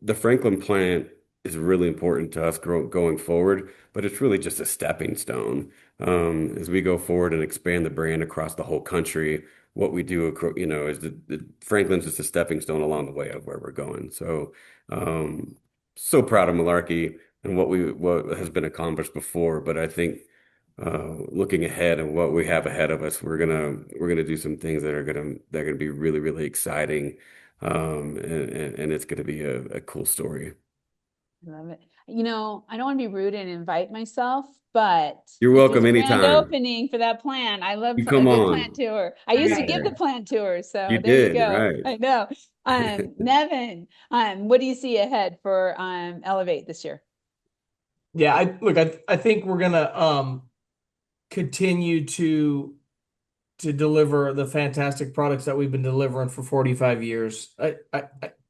the Franklin plant is really important to us going forward, but it's really just a stepping stone. As we go forward and expand the brand across the whole country, what we do, is the Franklin's just a stepping stone along the way of where we're going. So proud of Malarkey and what has been accomplished before. But I think looking ahead and what we have ahead of us, we're gonna do some things that are gonna be really, really exciting. And it's gonna be a cool story. I love it. I don't want to be rude and invite myself, but You're let's do welcome the grand anytime. opening for that plan. I love You a come good plant on. tour. I All used to right. give the plant tour, so You there you did, go. right. I know. Nevin, what do you see ahead for Elevate this year? Yeah, I think we're gonna continue to deliver the fantastic products that we've been delivering for 45 years.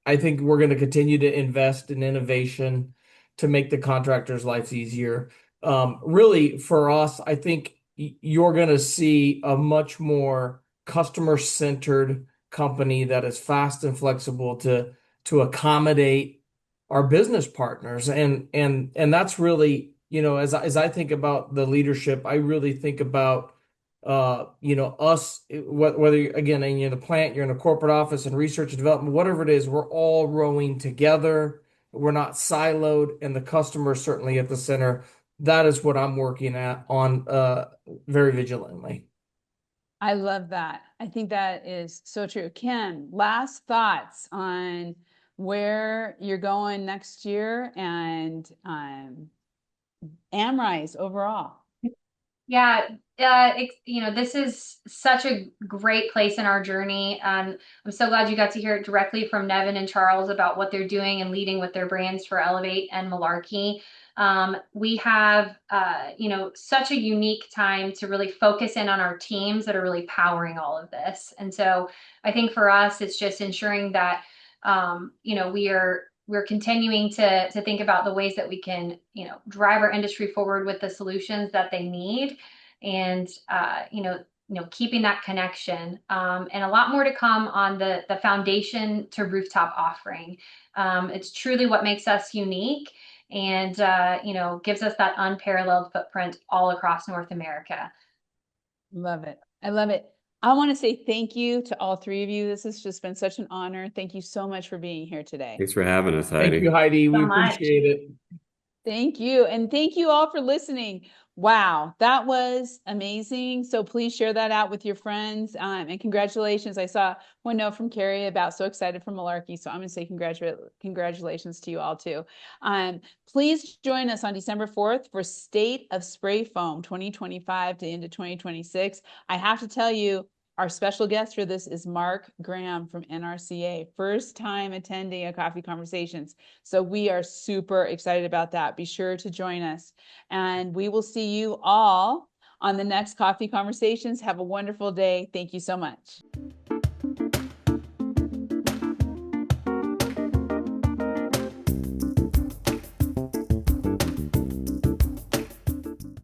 I think we're going to continue to invest in innovation to make the contractors' lives easier. Really, for us, I think you're going to see a much more customer-centered company that is fast and flexible to accommodate our business partners. And that's really, as I think about the leadership, I really think about us, whether again, in the plant, you're in a corporate office and research and development, whatever it is, we're all rowing together. We're not siloed, and the customer is certainly at the center. That is what I'm working on very vigilantly. I love that. I think that is so true. Kim, last thoughts on where you're going next year and Amrize overall. Yeah, this is such a great place in our journey. I'm so glad you got to hear it directly from Nevin and Charles about what they're doing and leading with their brands for Elevate and Malarkey. We have, such a unique time to really focus in on our teams that are really powering all of this. And so I think for us, it's just ensuring that, we're continuing to think about the ways that we can, drive our industry forward with the solutions that they need, and keeping that connection, and a lot more to come on the foundation to rooftop offering. It's truly what makes us unique, and gives us that unparalleled footprint all across North America. Love it. I love it. I want to say thank you to all three of you. This has just been such an honor. Thank you so much for being here today. Thanks for having us, Thank Heidi. you, Heidi. We So much. appreciate it. Thank you. And thank you all for listening. Wow, that was amazing. So please share that out with your friends. And congratulations. I saw one note from Carrie about so excited for Malarkey. So I'm going to say congratulations to you all too. Please join us on December 4th for State of Spray Foam 2025 to into 2026. I have to tell you, our special guest for this is Mark Graham from NRCA, first time attending a Coffee Conversations. So we are super excited about that. Be sure to join us. And we will see you all on the next Coffee Conversations. Have a wonderful day. Thank you so much.